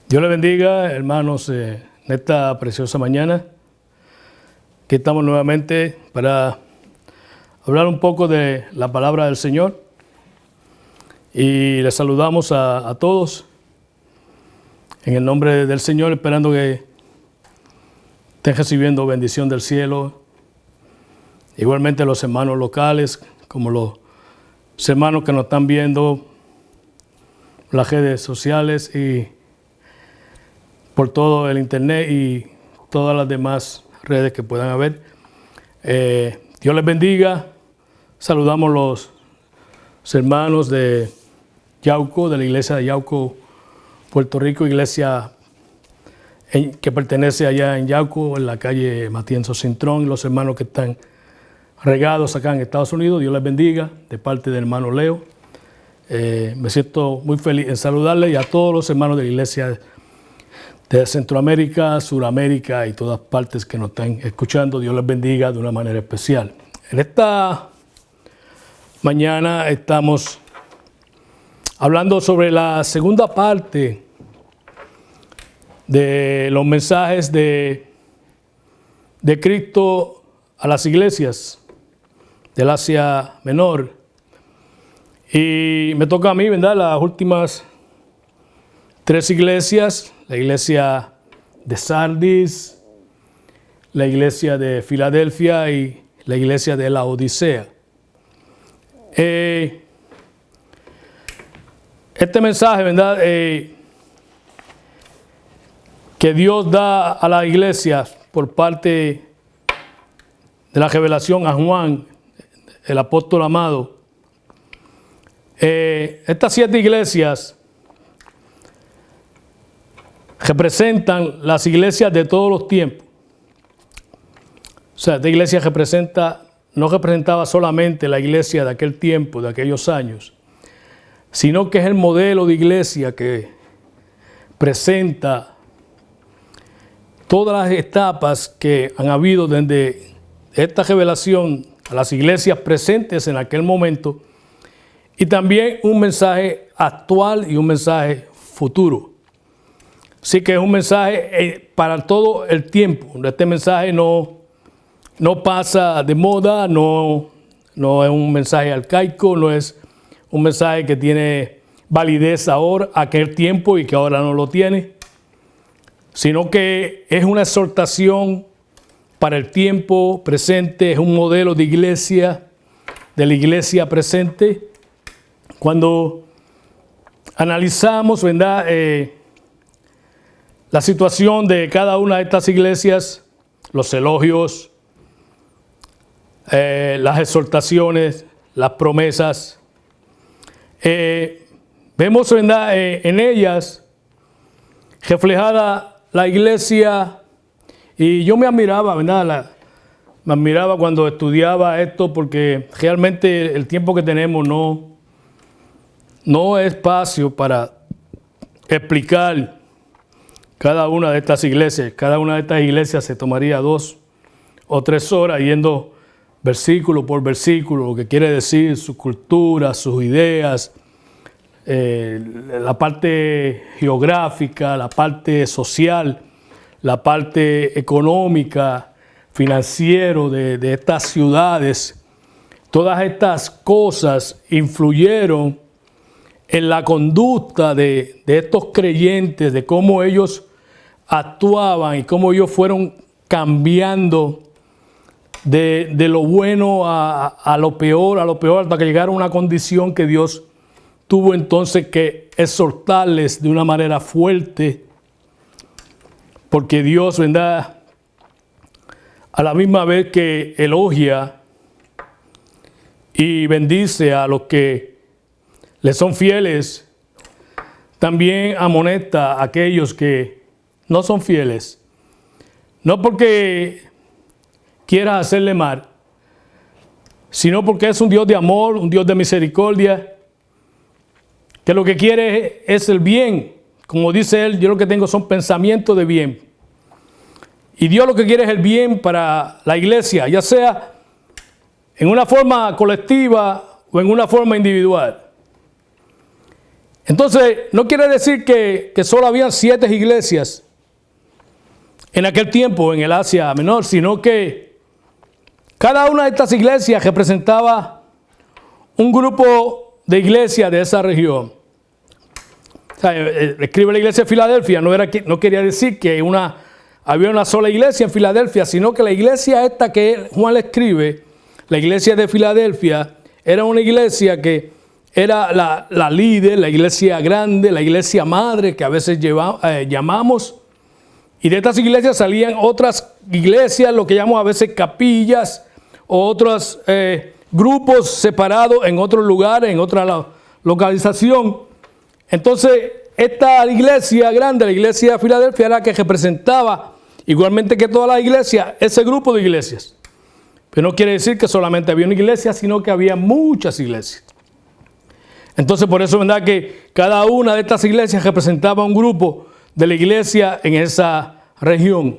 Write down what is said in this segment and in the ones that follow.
Dios les bendiga, hermanos, en esta preciosa mañana. Aquí estamos nuevamente para hablar un poco de la palabra del Señor. Y les saludamos a todos en el nombre del Señor, esperando que estén recibiendo bendición del cielo. Igualmente los hermanos locales, como los hermanos que nos están viendo en las redes sociales y por todo el internet y todas las demás redes que puedan haber. Dios les bendiga. Saludamos los hermanos de Yauco, de la iglesia de Yauco, Puerto Rico, iglesia que pertenece allá en Yauco, en la calle Matienzo Cintrón, los hermanos que están regados acá en Estados Unidos. Dios les bendiga, de parte del hermano Leo. Me siento muy feliz en saludarles y a todos los hermanos de la iglesia de Centroamérica, Suramérica y todas partes que nos están escuchando. Dios les bendiga de una manera especial. En esta mañana estamos hablando sobre la segunda parte de los mensajes de Cristo a las iglesias del Asia Menor. Y me toca a mí, ¿verdad?, las últimas 3 iglesias: la iglesia de Sardis, la iglesia de Filadelfia y la iglesia de la Odisea. Este mensaje, ¿verdad?, que Dios da a la iglesia por parte de la revelación a Juan, el apóstol amado. Estas 7 iglesias representan las iglesias de todos los tiempos. O sea, esta iglesia no representaba solamente la iglesia de aquel tiempo, de aquellos años, sino que es el modelo de iglesia que presenta todas las etapas que han habido desde esta revelación a las iglesias presentes en aquel momento, y también un mensaje actual y un mensaje futuro. Así que es un mensaje para todo el tiempo. Este mensaje no pasa de moda, no es un mensaje arcaico, no es un mensaje que tiene validez ahora, aquel tiempo, y que ahora no lo tiene, sino que es una exhortación para el tiempo presente, es un modelo de iglesia, de la iglesia presente. Cuando analizamos, ¿verdad?, la situación de cada una de estas iglesias, los elogios, las exhortaciones, las promesas, vemos, ¿verdad?, en ellas reflejada la iglesia. Y yo me admiraba, ¿verdad?, me admiraba cuando estudiaba esto, porque realmente el tiempo que tenemos no es espacio para explicar cada una de estas iglesias. Cada una de estas iglesias se tomaría 2 o 3 horas yendo versículo por versículo, lo que quiere decir su cultura, sus ideas, la parte geográfica, la parte social, la parte económica, financiero de estas ciudades. Todas estas cosas influyeron en la conducta de estos creyentes, de cómo ellos actuaban y cómo ellos fueron cambiando de lo bueno a lo peor, hasta que llegaron a una condición que Dios tuvo entonces que exhortarles de una manera fuerte, porque Dios, ¿verdad?, a la misma vez que elogia y bendice a los que le son fieles, también amonesta a aquellos que no son fieles. No porque quiera hacerle mal, sino porque es un Dios de amor, un Dios de misericordia, que lo que quiere es el bien. Como dice él, yo lo que tengo son pensamientos de bien. Y Dios lo que quiere es el bien para la iglesia, ya sea en una forma colectiva o en una forma individual. Entonces, no quiere decir que solo habían 7 iglesias en aquel tiempo en el Asia Menor, sino que cada una de estas iglesias representaba un grupo de iglesias de esa región. O sea, escribe la iglesia de Filadelfia, no quería decir que había una sola iglesia en Filadelfia, sino que la iglesia esta que Juan le escribe, la iglesia de Filadelfia, era una iglesia que era la líder, la iglesia grande, la iglesia madre que a veces llamamos. Y de estas iglesias salían otras iglesias, lo que llamamos a veces capillas, o otros grupos separados en otros lugares, en otra localización. Entonces, esta iglesia grande, la iglesia de Filadelfia, era la que representaba, igualmente que toda la iglesia, ese grupo de iglesias. Pero no quiere decir que solamente había una iglesia, sino que había muchas iglesias. Entonces, por eso, ¿verdad?, que cada una de estas iglesias representaba un grupo de la iglesia en esa región.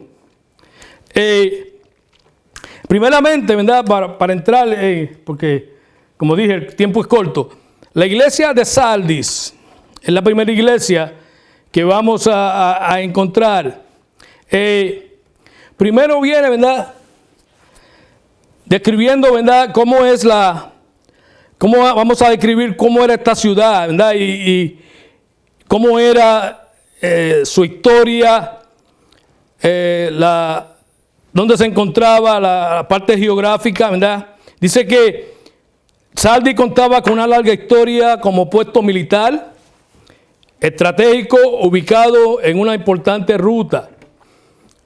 Primeramente, ¿verdad?, para entrar, porque como dije, el tiempo es corto, la iglesia de Sardis es la primera iglesia que vamos a encontrar. Primero viene, ¿verdad?, describiendo, ¿verdad?, cómo vamos a describir cómo era esta ciudad, ¿verdad?, y cómo era su historia, donde se encontraba la parte geográfica, ¿verdad? Dice que Sardis contaba con una larga historia como puesto militar, estratégico, ubicado en una importante ruta.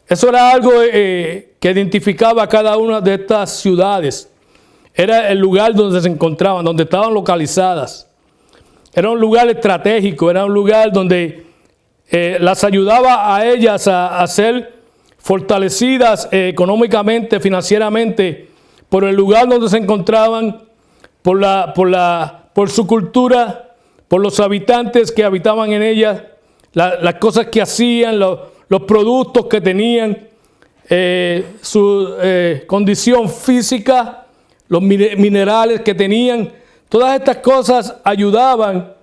Eso era algo que identificaba a cada una de estas ciudades. Era el lugar donde se encontraban, donde estaban localizadas. Era un lugar estratégico, era un lugar donde las ayudaba a ellas a ser fortalecidas económicamente, financieramente, por el lugar donde se encontraban, por su cultura, por los habitantes que habitaban en ellas, las cosas que hacían, los productos que tenían, su condición física, los minerales que tenían. Todas estas cosas ayudaban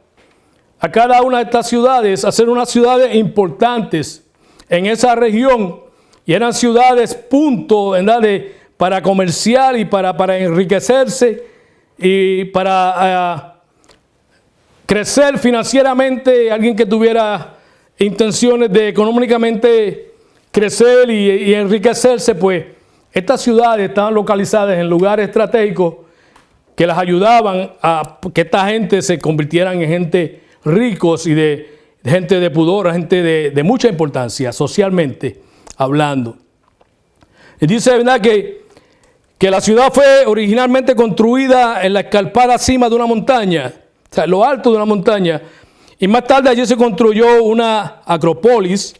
a cada una de estas ciudades a ser unas ciudades importantes en esa región, y eran ciudades punto, ¿verdad?, para comerciar y para enriquecerse y para crecer financieramente. Alguien que tuviera intenciones de económicamente crecer y enriquecerse, pues estas ciudades estaban localizadas en lugares estratégicos que las ayudaban a que esta gente se convirtieran en gente ricos y de gente de pudor, gente de mucha importancia socialmente hablando. Y dice, ¿verdad?, que la ciudad fue originalmente construida en la escarpada cima de una montaña, o sea, en lo alto de una montaña, y más tarde allí se construyó una acrópolis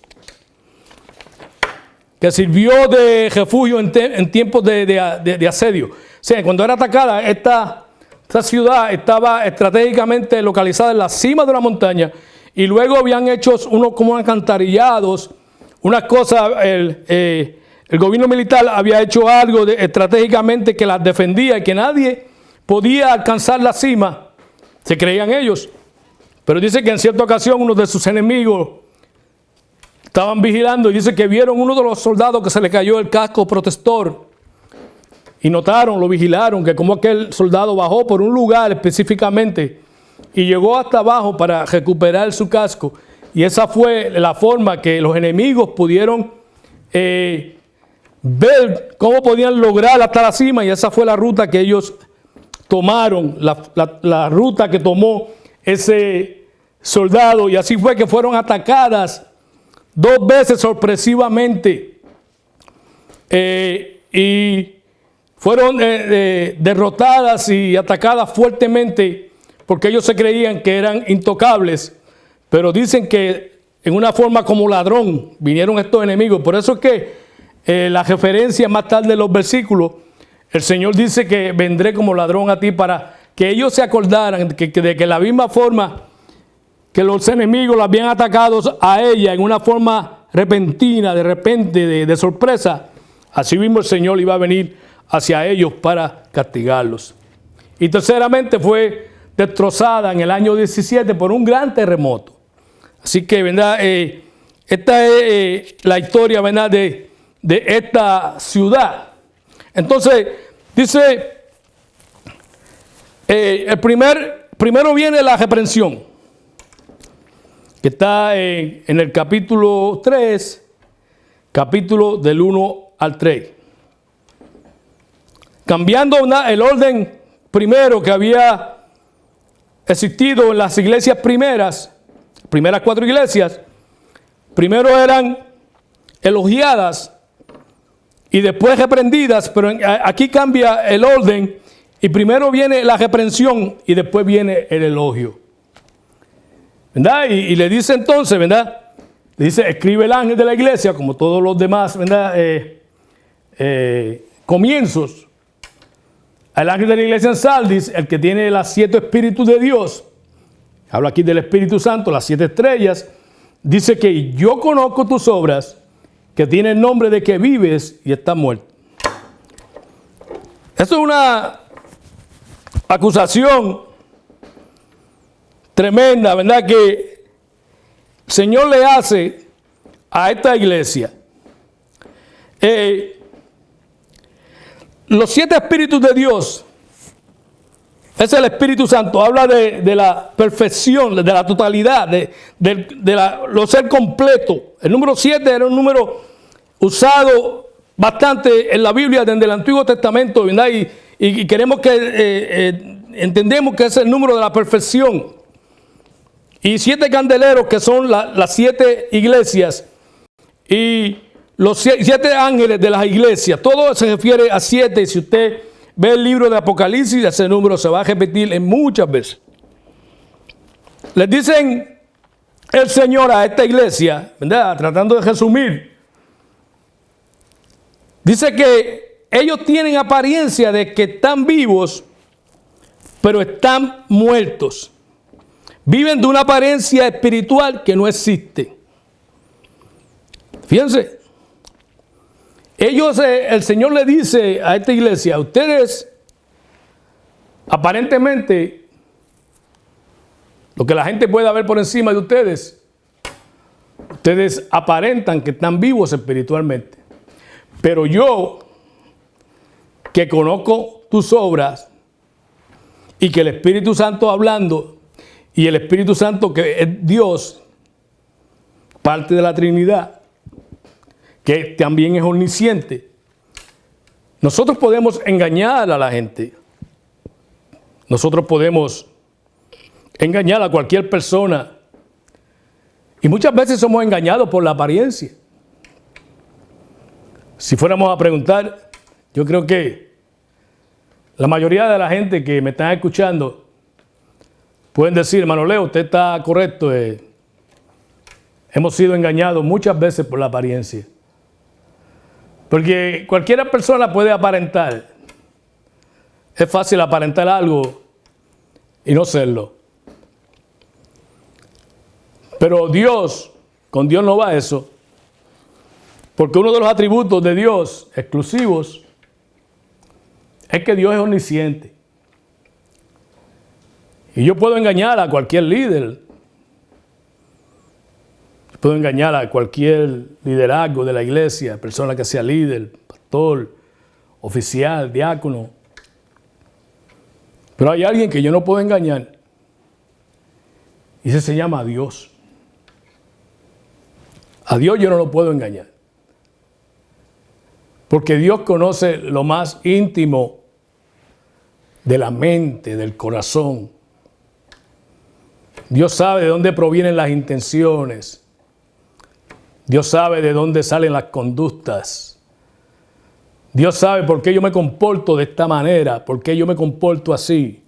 que sirvió de refugio en tiempos de asedio. O sea, cuando era atacada, esta ciudad estaba estratégicamente localizada en la cima de una montaña, y luego habían hecho unos como alcantarillados, unas cosas. El gobierno militar había hecho algo estratégicamente que las defendía y que nadie podía alcanzar la cima, se creían ellos. Pero dice que en cierta ocasión uno de sus enemigos estaban vigilando y dice que vieron uno de los soldados que se le cayó el casco protector y notaron, lo vigilaron, que como aquel soldado bajó por un lugar específicamente y llegó hasta abajo para recuperar su casco, y esa fue la forma que los enemigos pudieron ver cómo podían lograr hasta la cima, y esa fue la ruta que ellos tomaron, la ruta que tomó ese soldado, y así fue que fueron atacadas 2 veces sorpresivamente y fueron derrotadas y atacadas fuertemente porque ellos se creían que eran intocables, pero dicen que en una forma como ladrón vinieron estos enemigos. Por eso es que la referencia más tarde de los versículos, el Señor dice que vendré como ladrón a ti, para que ellos se acordaran de que la misma forma que los enemigos la habían atacado a ella en una forma repentina, de repente, de sorpresa, así mismo el Señor iba a venir hacia ellos para castigarlos. Y terceramente fue destrozada en el año 17 por un gran terremoto. Así que, ¿verdad? Esta es la historia, ¿verdad? De esta ciudad. Entonces, dice, primero viene la reprensión, que está en el capítulo 3, capítulo del 1 al 3. Cambiando el orden primero que había existido en las iglesias primeras 4 iglesias, primero eran elogiadas y después reprendidas, pero aquí cambia el orden y primero viene la reprensión y después viene el elogio. ¿Verdad? Y le dice entonces, ¿verdad? Le dice, escribe el ángel de la iglesia, como todos los demás, ¿verdad? Comienzos. Al ángel de la iglesia en Sardis, el que tiene los 7 espíritus de Dios, hablo aquí del Espíritu Santo, las 7 estrellas, dice que yo conozco tus obras, que tiene el nombre de que vives y estás muerto. Esto es una acusación tremenda, ¿verdad? Que el Señor le hace a esta iglesia. Los 7 espíritus de Dios, es el Espíritu Santo, habla de la perfección, de la totalidad, de lo ser completo. El número 7 era un número usado bastante en la Biblia desde el Antiguo Testamento, ¿verdad? Y queremos que entendemos que es el número de la perfección. Y 7 candeleros, que son las 7 iglesias, y los 7 ángeles de las iglesias. Todo se refiere a 7. Si usted ve el libro de Apocalipsis, ese número se va a repetir en muchas veces. Les dicen el Señor a esta iglesia, ¿verdad? Tratando de resumir. Dice que ellos tienen apariencia de que están vivos, pero están muertos. Viven de una apariencia espiritual que no existe. Fíjense. El Señor le dice a esta iglesia, ustedes aparentemente, lo que la gente puede ver por encima de ustedes aparentan que están vivos espiritualmente. Pero yo, que conozco tus obras y que el Espíritu Santo hablando, y el Espíritu Santo que es Dios, parte de la Trinidad, que también es omnisciente. Nosotros podemos engañar a la gente. Nosotros podemos engañar a cualquier persona. Y muchas veces somos engañados por la apariencia. Si fuéramos a preguntar, yo creo que la mayoría de la gente que me están escuchando pueden decir, hermano Leo, usted está correcto. Hemos sido engañados muchas veces por la apariencia. Porque cualquier persona puede aparentar. Es fácil aparentar algo y no serlo. Pero Dios, con Dios no va eso. Porque uno de los atributos de Dios exclusivos es que Dios es omnisciente. Y yo puedo engañar a cualquier líder. Puedo engañar a cualquier liderazgo de la iglesia, persona que sea líder, pastor, oficial, diácono. Pero hay alguien que yo no puedo engañar. Y ese se llama Dios. A Dios yo no lo puedo engañar. Porque Dios conoce lo más íntimo de la mente, del corazón. Dios sabe de dónde provienen las intenciones. Dios sabe de dónde salen las conductas. Dios sabe por qué yo me comporto de esta manera, por qué yo me comporto así.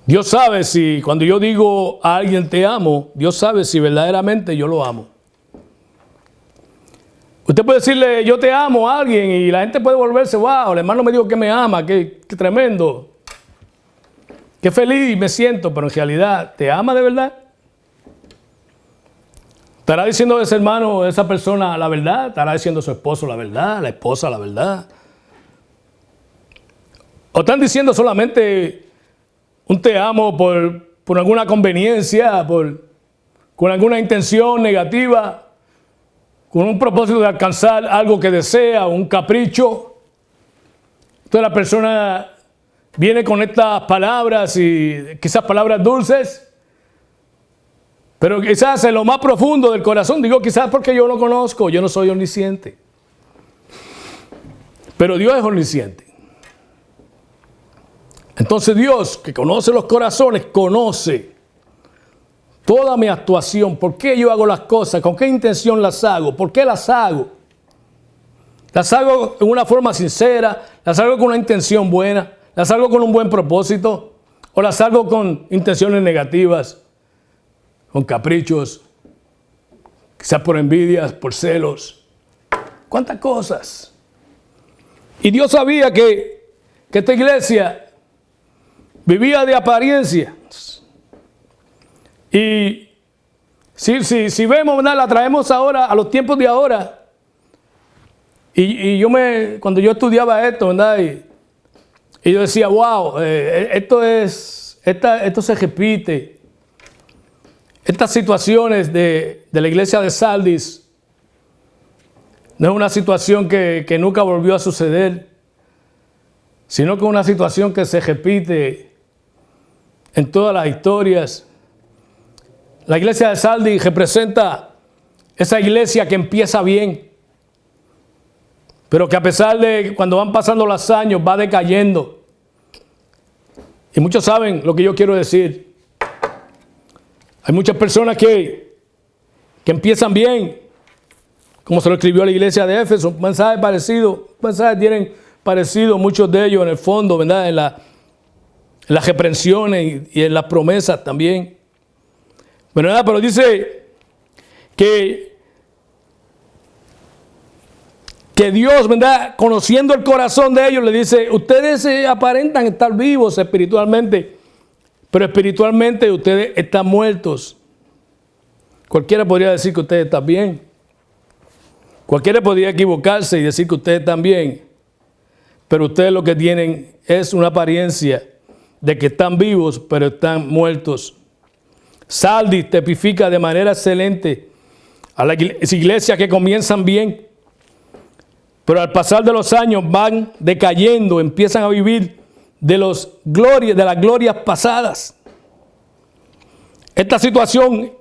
Dios sabe si cuando yo digo a alguien te amo, Dios sabe si verdaderamente yo lo amo. Usted puede decirle yo te amo a alguien y la gente puede volverse, wow, el hermano me dijo que me ama, qué tremendo. Qué feliz me siento, pero en realidad, ¿te ama de verdad? ¿Estará diciendo ese hermano, esa persona la verdad? ¿Estará diciendo su esposo la verdad, la esposa la verdad? ¿O están diciendo solamente un te amo por alguna conveniencia, con alguna intención negativa, con un propósito de alcanzar algo que desea, un capricho. Entonces la persona viene con estas palabras y quizás palabras dulces, pero quizás en lo más profundo del corazón, digo quizás porque yo no conozco, yo no soy omnisciente. Pero Dios es omnisciente. Entonces Dios, que conoce los corazones, conoce toda mi actuación, por qué yo hago las cosas, con qué intención las hago, por qué las hago. Las hago en una forma sincera, las hago con una intención buena, las hago con un buen propósito, o las hago con intenciones negativas, con caprichos, quizás por envidias, por celos. ¿Cuántas cosas? Y Dios sabía que esta iglesia vivía de apariencias. Y si vemos, ¿verdad? La traemos ahora, a los tiempos de ahora. Y cuando yo estudiaba esto, ¿verdad? Y yo decía, wow, esto se repite. Estas situaciones de la iglesia de Sardis no es una situación que nunca volvió a suceder, sino que es una situación que se repite en todas las historias. La iglesia de Sardis representa esa iglesia que empieza bien, pero que a pesar de cuando van pasando los años va decayendo. Y muchos saben lo que yo quiero decir. Hay muchas personas que empiezan bien, como se lo escribió a la iglesia de Éfeso, mensajes tienen parecido muchos de ellos en el fondo, ¿verdad? En las reprensiones y en las promesas también. Pero dice que Dios, ¿verdad? Conociendo el corazón de ellos, le dice, ustedes aparentan estar vivos espiritualmente, pero espiritualmente ustedes están muertos. Cualquiera podría decir que ustedes están bien. Cualquiera podría equivocarse y decir que ustedes están bien. Pero ustedes lo que tienen es una apariencia de que están vivos, pero están muertos. Sardis tipifica de manera excelente a las iglesias que comienzan bien, pero al pasar de los años van decayendo, empiezan a vivir de las glorias pasadas. Esta situación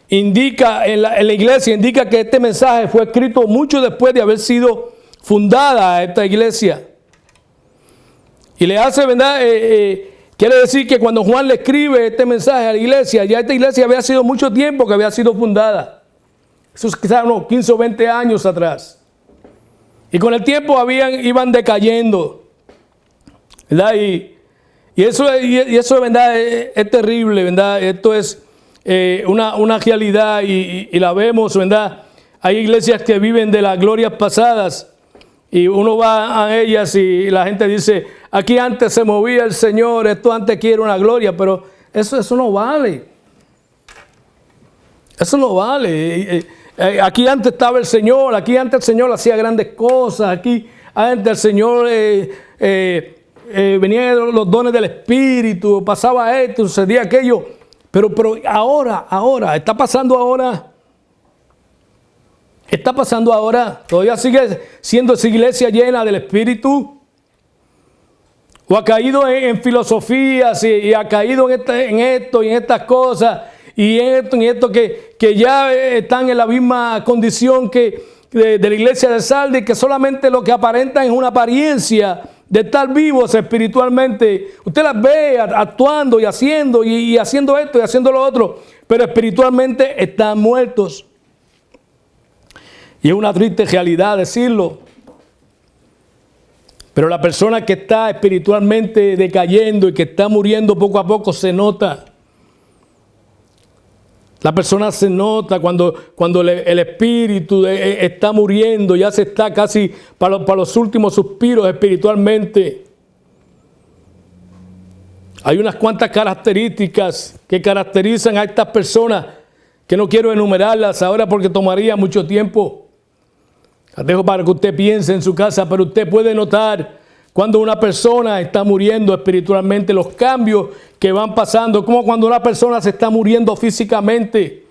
indica en la iglesia, indica que este mensaje fue escrito mucho después de haber sido fundada esta iglesia. Y le hace, ¿verdad? Quiere decir que cuando Juan le escribe este mensaje a la iglesia, ya esta iglesia había sido mucho tiempo que había sido fundada. Eso es quizás unos 15 o 20 años atrás. Y con el tiempo iban decayendo, ¿verdad? Y eso, ¿verdad? Es terrible, ¿verdad? Esto es una realidad y la vemos, ¿verdad? Hay iglesias que viven de las glorias pasadas y uno va a ellas y la gente dice, aquí antes se movía el Señor, esto antes quiere una gloria, pero eso no vale. Eso no vale. Aquí antes estaba el Señor, aquí antes el Señor hacía grandes cosas, aquí antes el Señor venían los dones del Espíritu, pasaba esto, sucedía aquello, pero ahora, está pasando ahora, todavía sigue siendo esa iglesia llena del Espíritu, o ha caído en filosofías y ha caído en esto y en estas cosas, y en esto que ya están en la misma condición que de la iglesia de Sardis, que solamente lo que aparentan es una apariencia de estar vivos espiritualmente. Usted las ve actuando y haciendo esto y haciendo lo otro, pero espiritualmente están muertos. Y es una triste realidad decirlo. Pero la persona que está espiritualmente decayendo y que está muriendo poco a poco se nota. La persona se nota cuando el espíritu está muriendo, ya se está casi para los últimos suspiros espiritualmente. Hay unas cuantas características que caracterizan a estas personas que no quiero enumerarlas ahora porque tomaría mucho tiempo. Las dejo para que usted piense en su casa, pero usted puede notar cuando una persona está muriendo espiritualmente, los cambios que van pasando, como cuando una persona se está muriendo físicamente.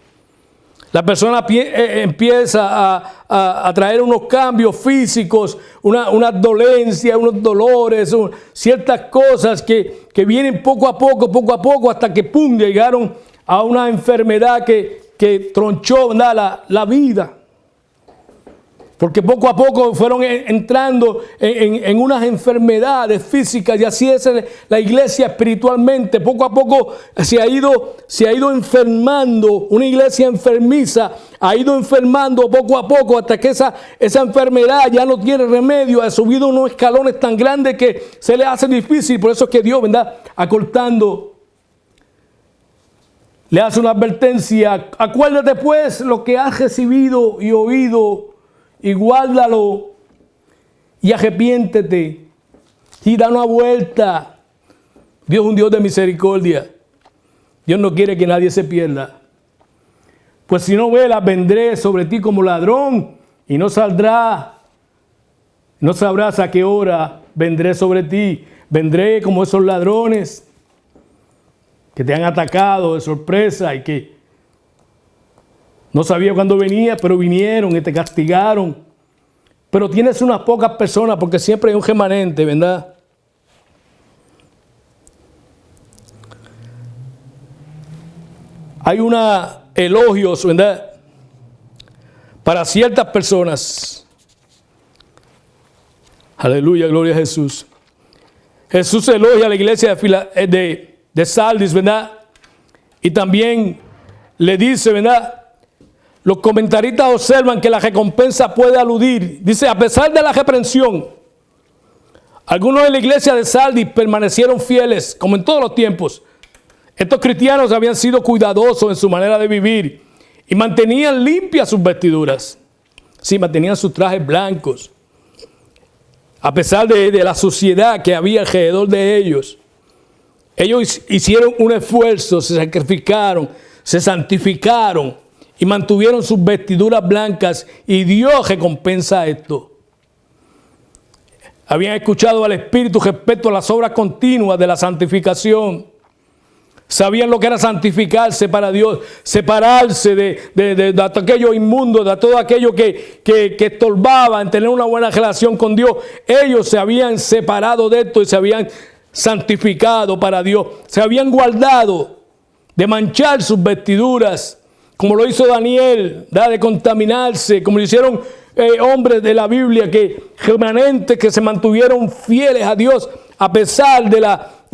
La persona empieza a traer unos cambios físicos, unas dolencias, unos dolores, ciertas cosas que vienen poco a poco, hasta que ¡pum!, llegaron a una enfermedad que tronchó, ¿verdad?, la vida. Porque poco a poco fueron entrando en unas enfermedades físicas, y así es la iglesia espiritualmente. Poco a poco se ha ido enfermando. Una iglesia enfermiza ha ido enfermando poco a poco hasta que esa enfermedad ya no tiene remedio. Ha subido unos escalones tan grandes que se le hace difícil. Por eso es que Dios, ¿verdad?, acortando, le hace una advertencia. Acuérdate pues lo que has recibido y oído, y guárdalo, y arrepiéntete, y da una vuelta. Dios es un Dios de misericordia. Dios no quiere que nadie se pierda. Pues si no velas, vendré sobre ti como ladrón, y no sabrás a qué hora vendré sobre ti. Vendré como esos ladrones que te han atacado de sorpresa y que no sabía cuándo venía, pero vinieron y te castigaron. Pero tienes unas pocas personas, porque siempre hay un remanente, ¿verdad? Hay elogios, ¿verdad?, para ciertas personas. Aleluya, gloria a Jesús. Jesús elogia a la iglesia de Sardis, ¿verdad? Y también le dice, ¿verdad?, los comentaristas observan que la recompensa puede aludir. Dice, a pesar de la reprensión, algunos de la iglesia de Sardis permanecieron fieles, como en todos los tiempos. Estos cristianos habían sido cuidadosos en su manera de vivir y mantenían limpias sus vestiduras. Sí, mantenían sus trajes blancos. A pesar de la suciedad que había alrededor de ellos. Ellos hicieron un esfuerzo, se sacrificaron, se santificaron y mantuvieron sus vestiduras blancas, y Dios recompensa esto. Habían escuchado al Espíritu respecto a las obras continuas de la santificación. Sabían lo que era santificarse para Dios, separarse de aquello inmundo, de todo aquello que estorbaba en tener una buena relación con Dios. Ellos se habían separado de esto y se habían santificado para Dios. Se habían guardado de manchar sus vestiduras, como lo hizo Daniel, de contaminarse, como lo hicieron hombres de la Biblia, remanentes que se mantuvieron fieles a Dios a pesar de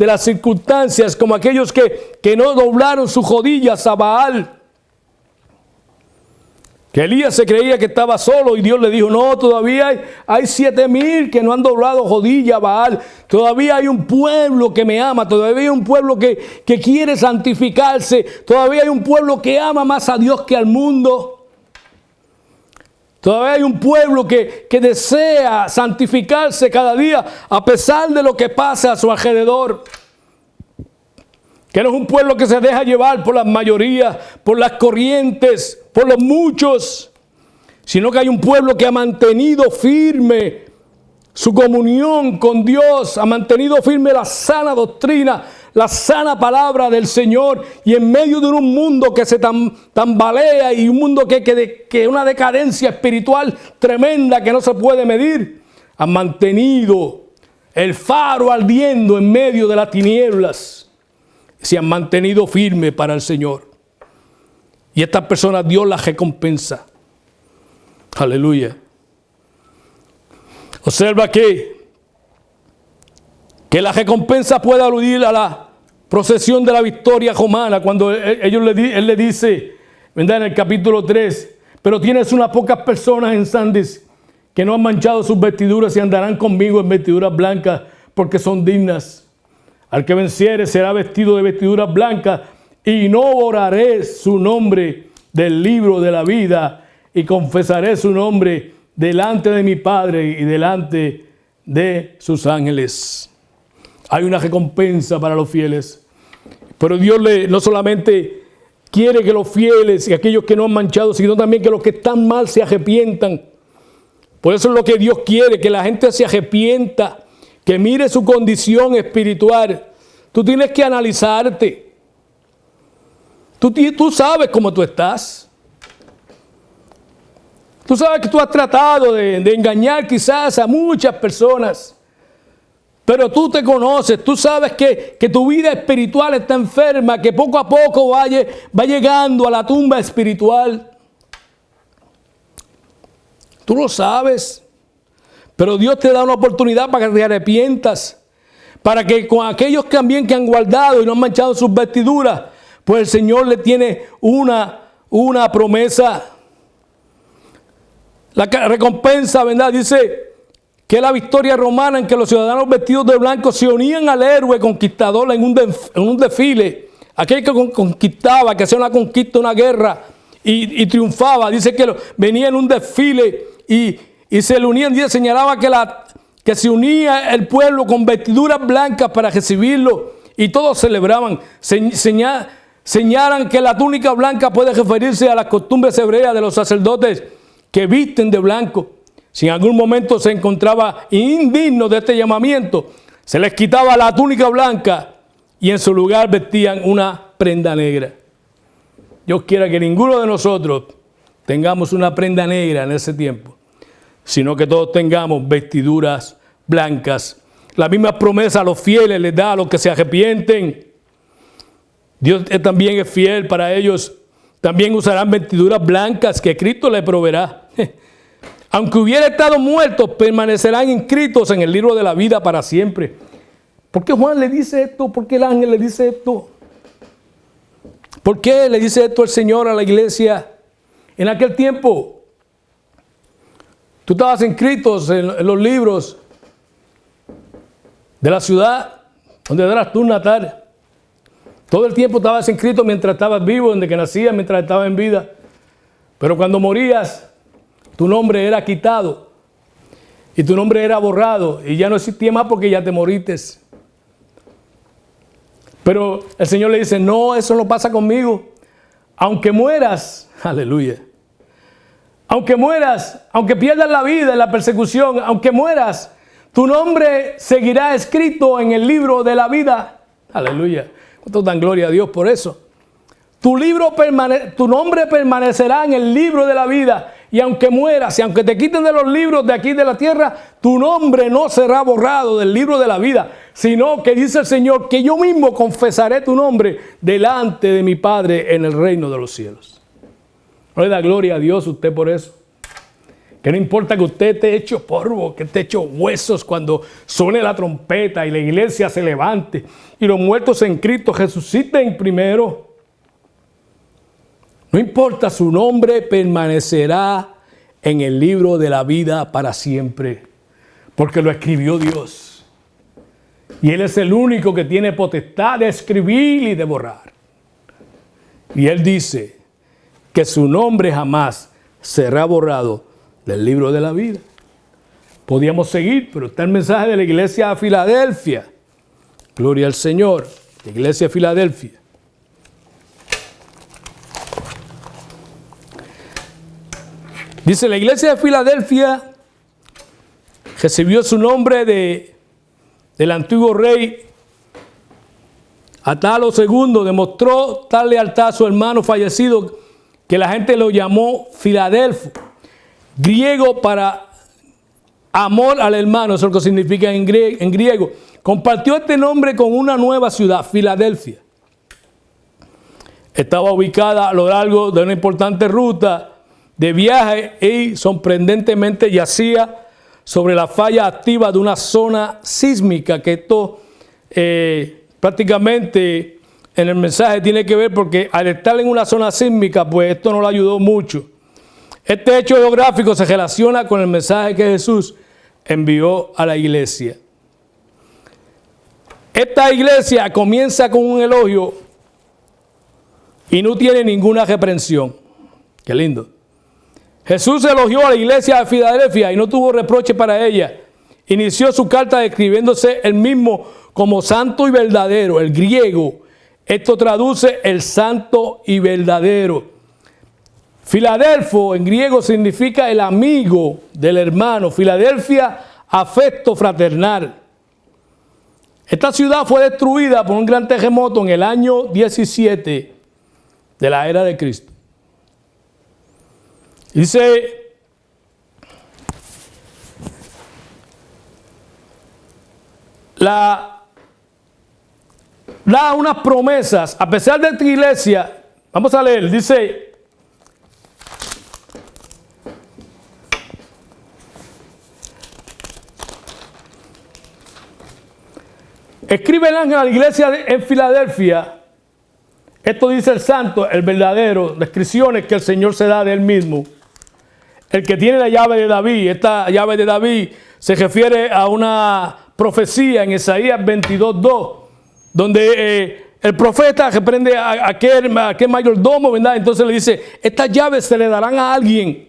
las circunstancias, como aquellos que no doblaron sus rodillas a Baal. Que Elías se creía que estaba solo y Dios le dijo, no, todavía hay 7,000 que no han doblado rodilla a Baal. Todavía hay un pueblo que me ama, todavía hay un pueblo que quiere santificarse, todavía hay un pueblo que ama más a Dios que al mundo. Todavía hay un pueblo que desea santificarse cada día a pesar de lo que pasa a su alrededor. Que no es un pueblo que se deja llevar por las mayorías, por las corrientes, por los muchos, sino que hay un pueblo que ha mantenido firme su comunión con Dios, ha mantenido firme la sana doctrina, la sana palabra del Señor, y en medio de un mundo que se tambalea y un mundo que una decadencia espiritual tremenda que no se puede medir, han mantenido el faro ardiendo en medio de las tinieblas. Se han mantenido firmes para el Señor. Y estas personas Dios las recompensa. Aleluya. Observa que la recompensa puede aludir a la procesión de la victoria romana, cuando él le dice, ¿verdad?, en el capítulo 3, pero tienes unas pocas personas en Sardis que no han manchado sus vestiduras y andarán conmigo en vestiduras blancas porque son dignas. Al que venciere será vestido de vestiduras blancas, y no borraré su nombre del libro de la vida, y confesaré su nombre delante de mi Padre y delante de sus ángeles. Hay una recompensa para los fieles. Pero Dios no solamente quiere que los fieles y aquellos que no han manchado, sino también que los que están mal se arrepientan. Por eso es lo que Dios quiere, que la gente se arrepienta, que mire su condición espiritual. Tú tienes que analizarte. Tú sabes cómo tú estás. Tú sabes que tú has tratado de engañar quizás a muchas personas. Pero tú te conoces, tú sabes que tu vida espiritual está enferma, que poco a poco va llegando a la tumba espiritual. Tú lo sabes, pero Dios te da una oportunidad para que te arrepientas, para que con aquellos también que han guardado y no han manchado sus vestiduras, pues el Señor le tiene una promesa. La recompensa, ¿verdad? Dice que la victoria romana en que los ciudadanos vestidos de blanco se unían al héroe conquistador en un desfile. Aquel que conquistaba, que hacía una conquista, una guerra y triunfaba. Dice que venía en un desfile y se le unían. Dice, señalaba que se unía el pueblo con vestiduras blancas para recibirlo y todos celebraban. Señalan que la túnica blanca puede referirse a las costumbres hebreas de los sacerdotes que visten de blanco. Si en algún momento se encontraba indigno de este llamamiento, se les quitaba la túnica blanca y en su lugar vestían una prenda negra. Dios quiera que ninguno de nosotros tengamos una prenda negra en ese tiempo, sino que todos tengamos vestiduras blancas. La misma promesa a los fieles les da a los que se arrepienten. Dios también es fiel para ellos. También usarán vestiduras blancas que Cristo les proveerá. Aunque hubiera estado muertos, permanecerán inscritos en el libro de la vida para siempre. ¿Por qué Juan le dice esto? ¿Por qué el ángel le dice esto? ¿Por qué le dice esto el Señor a la iglesia? En aquel tiempo, tú estabas inscritos en los libros de la ciudad donde eras tú natal. Todo el tiempo estabas inscrito mientras estabas vivo, desde que nacías, mientras estabas en vida. Pero cuando morías, tu nombre era quitado y tu nombre era borrado y ya no existía más porque ya te moriste. Pero el Señor le dice, no, eso no pasa conmigo. Aunque mueras, aleluya. Aunque mueras, aunque pierdas la vida en la persecución, aunque mueras, tu nombre seguirá escrito en el libro de la vida. Aleluya. ¿Cuánto dan gloria a Dios por eso? Tu nombre permanecerá en el libro de la vida. Y aunque mueras, y aunque te quiten de los libros de aquí de la tierra, tu nombre no será borrado del libro de la vida, sino que dice el Señor que yo mismo confesaré tu nombre delante de mi Padre en el reino de los cielos. No le da gloria a Dios usted por eso. Que no importa que usted esté hecho polvo, que esté hecho huesos cuando suene la trompeta y la iglesia se levante y los muertos en Cristo resuciten primero. No importa, su nombre permanecerá en el libro de la vida para siempre, porque lo escribió Dios. Y Él es el único que tiene potestad de escribir y de borrar. Y Él dice que su nombre jamás será borrado del libro de la vida. Podíamos seguir, pero está el mensaje de la iglesia de Filadelfia. Gloria al Señor, la iglesia de Filadelfia. Dice, la iglesia de Filadelfia recibió su nombre del antiguo rey Atalo II. Demostró tal lealtad a su hermano fallecido que la gente lo llamó Filadelfo, griego para amor al hermano, eso es lo que significa en griego. Compartió este nombre con una nueva ciudad, Filadelfia. Estaba ubicada a lo largo de una importante ruta de viaje y sorprendentemente yacía sobre la falla activa de una zona sísmica, que esto prácticamente en el mensaje tiene que ver porque al estar en una zona sísmica, pues esto no le ayudó mucho. Este hecho geográfico se relaciona con el mensaje que Jesús envió a la iglesia. Esta iglesia comienza con un elogio y no tiene ninguna reprensión. Qué lindo. Jesús elogió a la iglesia de Filadelfia y no tuvo reproche para ella. Inició su carta describiéndose él mismo como santo y verdadero, el griego. Esto traduce el santo y verdadero. Filadelfo en griego significa el amigo del hermano. Filadelfia, afecto fraternal. Esta ciudad fue destruida por un gran terremoto en el año 17 de la era de Cristo. Dice, da unas promesas, a pesar de esta iglesia, vamos a leer, dice, escribe el ángel a la iglesia en Filadelfia. Esto dice el santo, el verdadero, descripciones que el Señor se da de él mismo. El que tiene la llave de David. Esta llave de David se refiere a una profecía en Isaías 22:2, donde el profeta reprende a aquel mayordomo, ¿verdad? Entonces le dice, estas llaves se le darán a alguien,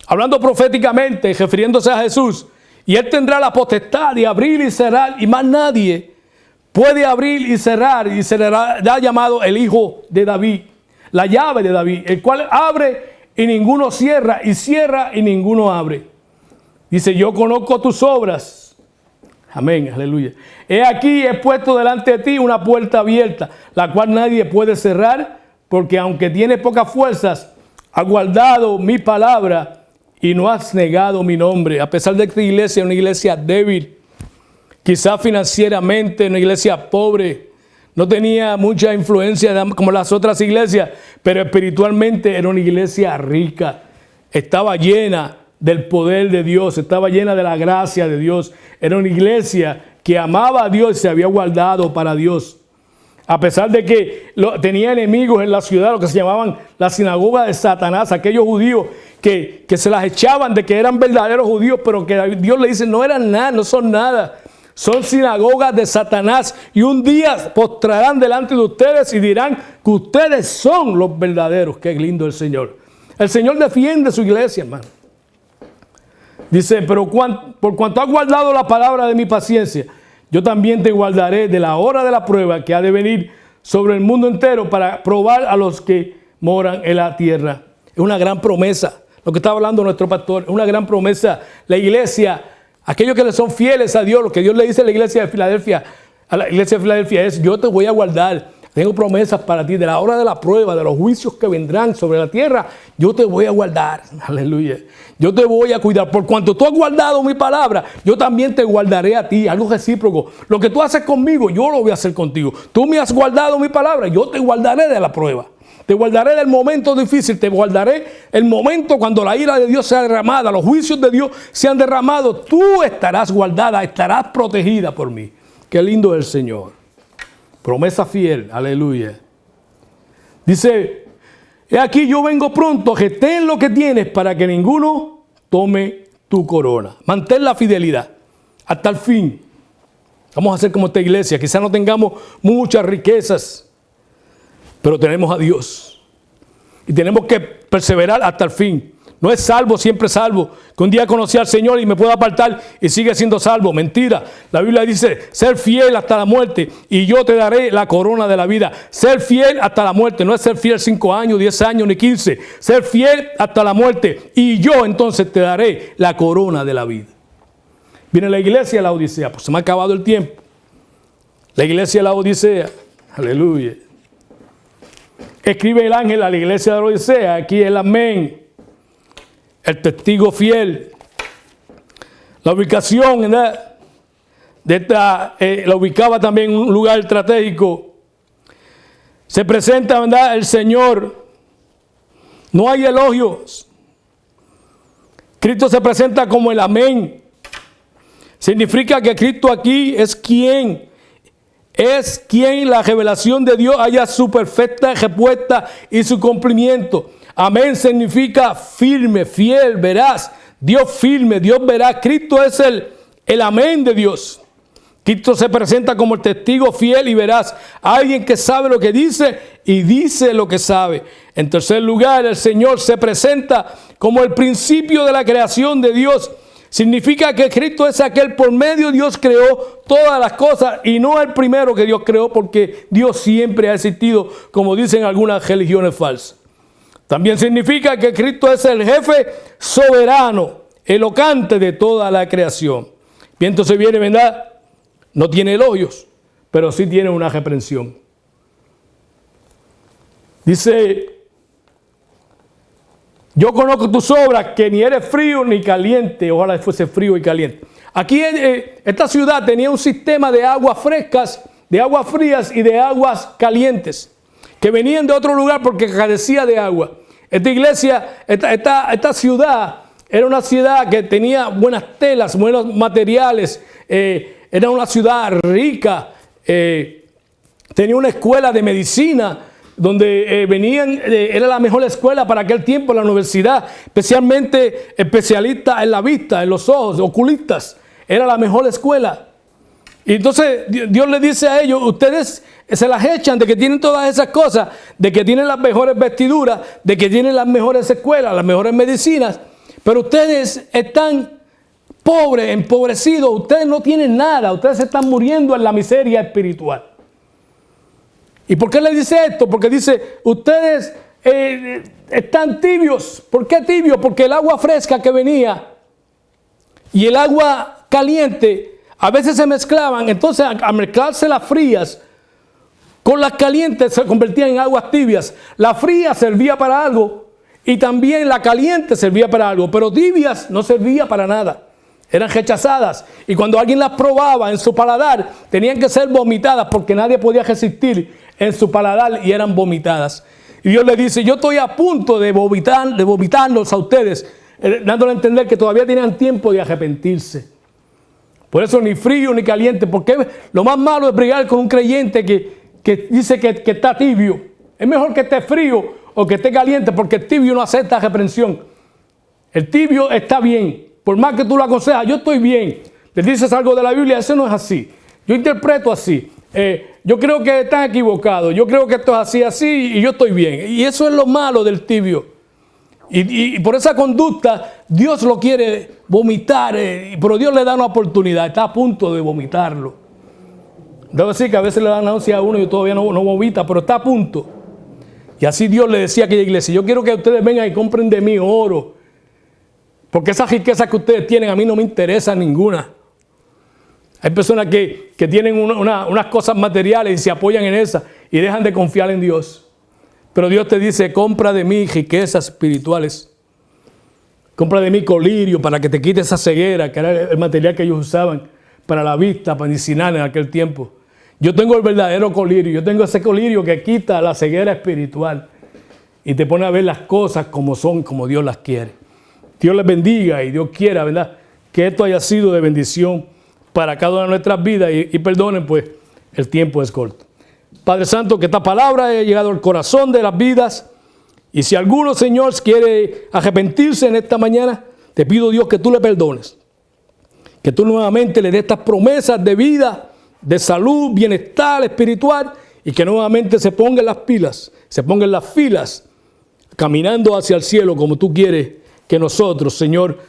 hablando proféticamente, refiriéndose a Jesús. Y él tendrá la potestad de abrir y cerrar, y más nadie puede abrir y cerrar, y se le da llamado el Hijo de David, la llave de David, el cual abre y ninguno cierra, y cierra y ninguno abre. Dice, yo conozco tus obras. Amén, aleluya. He aquí, he puesto delante de ti una puerta abierta, la cual nadie puede cerrar, porque aunque tienes pocas fuerzas, has guardado mi palabra y no has negado mi nombre. A pesar de que esta iglesia es una iglesia débil, quizás financieramente, una iglesia pobre, no tenía mucha influencia como las otras iglesias, pero espiritualmente era una iglesia rica, estaba llena del poder de Dios, estaba llena de la gracia de Dios. Era una iglesia que amaba a Dios y se había guardado para Dios. A pesar de que tenía enemigos en la ciudad, lo que se llamaban la sinagoga de Satanás, aquellos judíos que se las echaban de que eran verdaderos judíos, pero que Dios le dice, no eran nada, no son nada. Son sinagogas de Satanás y un día postrarán delante de ustedes y dirán que ustedes son los verdaderos. Qué lindo el Señor. El Señor defiende su iglesia, hermano. Dice, pero por cuanto has guardado la palabra de mi paciencia, yo también te guardaré de la hora de la prueba que ha de venir sobre el mundo entero para probar a los que moran en la tierra. Es una gran promesa. Lo que está hablando nuestro pastor, es una gran promesa. La iglesia, aquellos que le son fieles a Dios, lo que Dios le dice a la iglesia de Filadelfia, es, yo te voy a guardar. Tengo promesas para ti de la hora de la prueba, de los juicios que vendrán sobre la tierra. Yo te voy a guardar. Aleluya. Yo te voy a cuidar. Por cuanto tú has guardado mi palabra, yo también te guardaré a ti. Algo recíproco. Lo que tú haces conmigo, yo lo voy a hacer contigo. Tú me has guardado mi palabra, yo te guardaré de la prueba. Te guardaré del momento difícil. Te guardaré el momento cuando la ira de Dios sea derramada, los juicios de Dios sean derramados. Tú estarás guardada, estarás protegida por mí. Qué lindo es el Señor. Promesa fiel, aleluya. Dice, he aquí yo vengo pronto, retén lo que tienes para que ninguno tome tu corona. Mantén la fidelidad hasta el fin. Vamos a hacer como esta iglesia. Quizás no tengamos muchas riquezas, pero tenemos a Dios. Y tenemos que perseverar hasta el fin. No es salvo, siempre salvo. Que un día conocí al Señor y me puedo apartar y sigue siendo salvo. Mentira. La Biblia dice, ser fiel hasta la muerte y yo te daré la corona de la vida. Ser fiel hasta la muerte. No es ser fiel 5 años, 10 años, ni 15. Ser fiel hasta la muerte y yo entonces te daré la corona de la vida. Viene la iglesia de la Odisea. Pues se me ha acabado el tiempo. La iglesia de la Odisea. Aleluya. Escribe el ángel a la iglesia de la Odisea. Aquí el amén. El testigo fiel. La ubicación, ¿verdad? De esta, la ubicaba también en un lugar estratégico. Se presenta, ¿verdad?, el Señor. No hay elogios. Cristo se presenta como el amén. Significa que Cristo aquí es quien la revelación de Dios haya su perfecta respuesta y su cumplimiento. Amén significa firme, fiel, veraz. Dios firme, Dios veraz. Cristo es el amén de Dios. Cristo se presenta como el testigo fiel y veraz. Alguien que sabe lo que dice y dice lo que sabe. En tercer lugar, el Señor se presenta como el principio de la creación de Dios. Significa que Cristo es aquel por medio Dios creó todas las cosas y no el primero que Dios creó, porque Dios siempre ha existido, como dicen algunas religiones falsas. También significa que Cristo es el jefe soberano, el ocante de toda la creación. Bien, entonces viene, ¿verdad?, no tiene elogios, pero sí tiene una reprensión. Dice, yo conozco tus obras, que ni eres frío ni caliente. Ojalá fuese frío y caliente. Aquí esta ciudad tenía un sistema de aguas frescas, de aguas frías y de aguas calientes, que venían de otro lugar porque carecía de agua. Esta iglesia, esta ciudad, era una ciudad que tenía buenas telas, buenos materiales, era una ciudad rica, tenía una escuela de medicina, donde era la mejor escuela para aquel tiempo, la universidad, especialmente especialistas en la vista, en los ojos, oculistas, era la mejor escuela. Y entonces Dios le dice a ellos, ustedes se las echan de que tienen todas esas cosas, de que tienen las mejores vestiduras, de que tienen las mejores escuelas, las mejores medicinas, pero ustedes están pobres, empobrecidos, ustedes no tienen nada, ustedes se están muriendo en la miseria espiritual. ¿Y por qué le dice esto? Porque dice, ustedes están tibios. ¿Por qué tibios? Porque el agua fresca que venía y el agua caliente a veces se mezclaban. Entonces, al mezclarse las frías con las calientes, se convertían en aguas tibias. La fría servía para algo y también la caliente servía para algo, pero tibias no servía para nada. Eran rechazadas, y cuando alguien las probaba en su paladar, tenían que ser vomitadas porque nadie podía resistir en su paladar, y eran vomitadas. Y Dios le dice, yo estoy a punto de vomitarlos a ustedes, dándole a entender que todavía tenían tiempo de arrepentirse. Por eso ni frío ni caliente, porque lo más malo es brigar con un creyente que dice que está tibio. Es mejor que esté frío o que esté caliente, porque el tibio no acepta reprensión. El tibio está bien. Por más que tú lo aconsejas, yo estoy bien. Le dices algo de la Biblia, eso no es así. Yo interpreto así. Yo creo que están equivocados. Yo creo que esto es así, y yo estoy bien. Y eso es lo malo del tibio. Y por esa conducta, Dios lo quiere vomitar, pero Dios le da una oportunidad. Está a punto de vomitarlo. Debo decir que a veces le dan náusea a uno y todavía no vomita, pero está a punto. Y así Dios le decía a aquella iglesia, yo quiero que ustedes vengan y compren de mí oro, porque esa riqueza que ustedes tienen a mí no me interesa ninguna. Hay personas que tienen unas cosas materiales y se apoyan en esas y dejan de confiar en Dios. Pero Dios te dice, compra de mí riquezas espirituales. Compra de mí colirio para que te quite esa ceguera, que era el material que ellos usaban para la vista medicinal en aquel tiempo. Yo tengo el verdadero colirio. Yo tengo ese colirio que quita la ceguera espiritual y te pone a ver las cosas como son, como Dios las quiere. Dios les bendiga y Dios quiera, ¿verdad?, que esto haya sido de bendición para cada una de nuestras vidas. Y perdonen, pues, el tiempo es corto. Padre Santo, que esta palabra haya llegado al corazón de las vidas. Y si alguno, Señor, quiere arrepentirse en esta mañana, te pido, Dios, que tú le perdones. Que tú nuevamente le des estas promesas de vida, de salud, bienestar espiritual, y que nuevamente se ponga en las pilas, se ponga en las filas, caminando hacia el cielo como tú quieres que nosotros, Señor,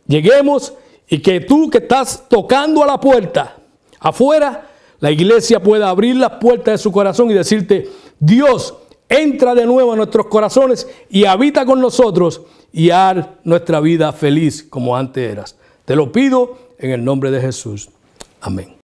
lleguemos, y que tú que estás tocando a la puerta afuera, la iglesia pueda abrir las puertas de su corazón y decirte, Dios, entra de nuevo a nuestros corazones y habita con nosotros y haz nuestra vida feliz como antes eras. Te lo pido en el nombre de Jesús. Amén.